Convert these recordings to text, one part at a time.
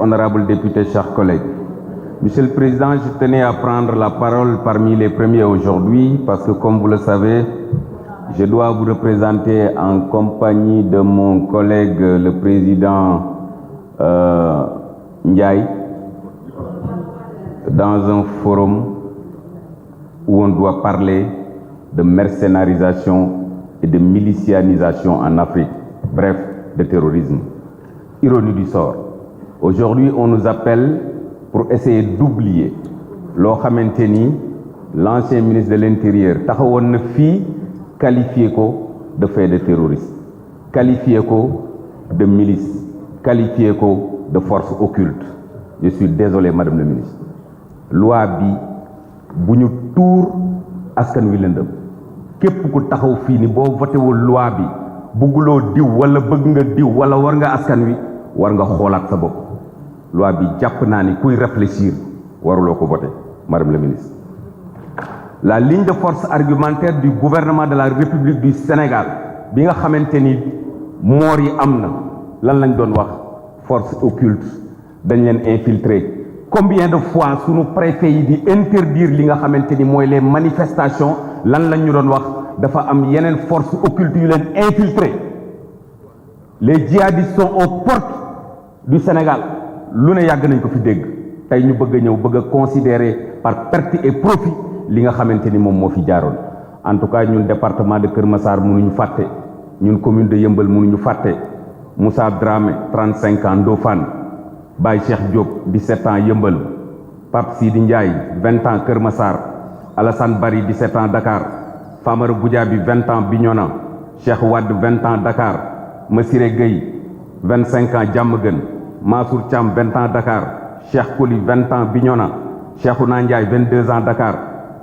Honorables députés, chers collègues, Monsieur le Président, je tenais à prendre la parole parmi les premiers aujourd'hui parce que, comme vous le savez, je dois vous représenter en compagnie de mon collègue, le Président Ndiaye, dans un forum où on doit parler de mercénarisation et de milicianisation en Afrique, bref, de terrorisme. Ironie du sort. Aujourd'hui, on nous appelle pour essayer d'oublier loo xamante ni l'ancien ministre de l'Intérieur taxawoon na fii qualifié ko de fait de terroriste, qualifié ko de milice, qualifié ko de force occulte. Je suis désolé, Madame le ministre. Loi bi bu ñu tuur askan wi lëndëm képp ku taxaw fii ni boo votewul loi bi bëgguloo diw wala bëgg nga diw wala war nga askan wi war nga xoolaat sa bopp. Loi bi jàpp naa ni kuy réfléchir waruloo ko voter, Madame le ministre. La ligne de force argumentaire du gouvernement de la République du Sénégal bi nga xamante ni moor yi am na lan lañ doon wax force occulte dañ leen infiltrer. Combien de fois sunu préfet yi di interdire li nga xamante ni mooy les manifestations lan lañ ñu doon wax dafa am yeneen force occulte yu leen infiltrer. Les djihadistes sont aux portes du Sénégal. Lu ne yàgg nañ ko fi dégg tey ñu bëgg a ñëw bëgg a considérer par perte et profit li nga xamante ni moom moo fi jaaroon. En tout cas ñun département de Kër Massar mënuñu fàtte, ñun commune de Yeumbeul mënuñu fàtte Moussa Dramé 35 ans Ndofane, Baye Cheikh Diop 17 ans Yeumbeul, Pape Sidi Ndiaye 20 ans Kër Massar, Alassane Bari 17 ans Dakar, Famara Goudiaby 20 ans Bignona, Cheikh Wade 20 ans Dakar, Massiré Gueye 25 ans Diamaguène, Mansour Thiam 20 ans Dakar, Cheikh Koli 20 ans Bignona, Cheikhouna Ndiaye 22 ans Dakar,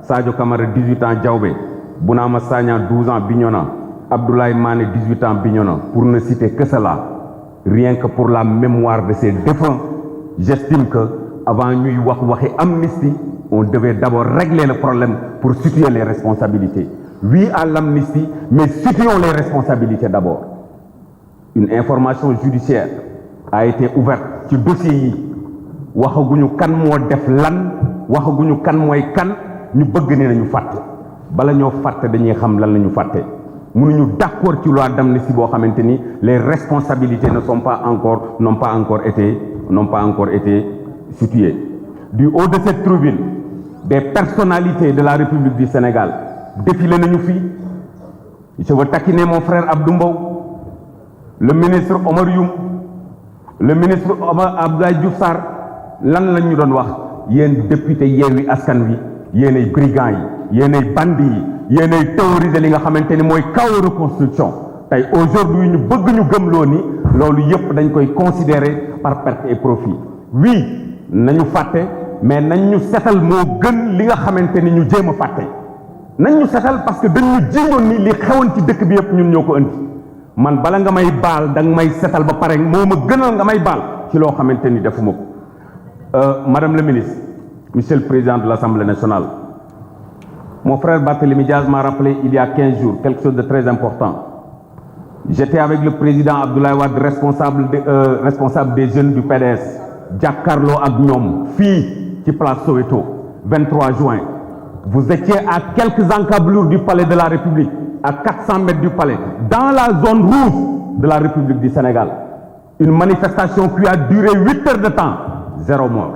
Sadio Kamara 18 ans Diaobé, Bounama Sagna 12 ans Bignona, Abdoulaye Mané 18 ans Bignona, pour ne citer que cela. Rien que pour la mémoire de ces défunts, j'estime que avant ñuy waxi amnistie, on devait d'abord régler le problème pour situer les responsabilités. Oui à l'amnistie, mais situons les responsabilités d'abord. Une information judiciaire a été ouverte ci dossier yi waxaguñu kan moo def lan waxaguñu kan mooy kan ñu bëgg ne nañu fàtte bala ñoo fàtte dañuy xam lan la ñu fàtte mënuñu d'accord ci loi d'amnistie boo xamante ni les responsabilités n'ont pas encore été situées. Du haut de cette tribune, des personnalités de la République du Sénégal défilé nañu fii. Je veux taquiner mon frère Abdou Mbow, le ministre Omar Youm, le ministre Abdoulaye Diouf Sarr lan lañ ñu doon wax yéen député Yewwi Askan Wi yéenay brigands yi yéenay bandits yi yéenay terroriser li nga xamante ni mooy chaos reconstruction. Tey aujourd'hui ñu bëgg ñu gëmloo ni loolu yëpp dañ koy considérer par perte et profit. Oui nañu fàtte mais nañ ñu setal moo gën li nga xamante ni ñu jéem a fàtte nañ ñu setal parce que dañ ñu jéemoon ni li xewoon ci dëkk bi yëpp ñun ñoo ko indi. Man bala nga may baal da nga may setal ba pare moo ma gënal nga may baal ci loo xamante ni defuma ko. Madame le ministre, Monsieur le Président de l'Assemblée nationale, mon frère Barthélémy Diaz m'a rappelé il y a 15 jours quelque chose de très important. J'étais avec le président Abdoulaye Wade, responsable des jeunes du PDS, jàkkaarloo ak ñoom fii ci place Soweto 23 juin. Vous étiez à quelques encablures du palais de la République, à 400 mètres du palais, dans la zone rouge de la République du Sénégal. Une manifestation qui a duré 8 heures de temps, 0 mort.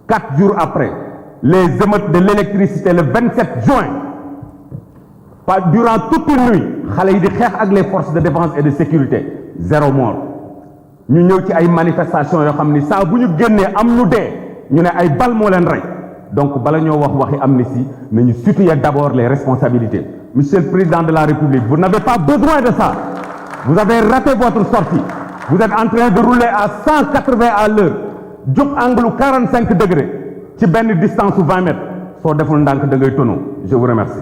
4 jours après, les émeutes de l'électricité le 27 juin, durant toute une nuit, xale yi di xeex ak les forces de défense et de sécurité, 0 mort. ñu ñëw ci ay manifestations yoo xam ni saa bu ñu génnee am ñu dee ñu ne ay bal moo leen rey. Donc bala ñoo waxi amnistie nañu situer d'abord les responsabilités. Monsieur le Président de la République, vous n'avez pas besoin de ça. Vous avez raté votre sortie. Vous êtes en train de rouler à 180 à l'heure. Jóg angle 45 degrés ci benn distance 20 mètres. Soo deful ndànk da ngay tonneau. Je vous remercie.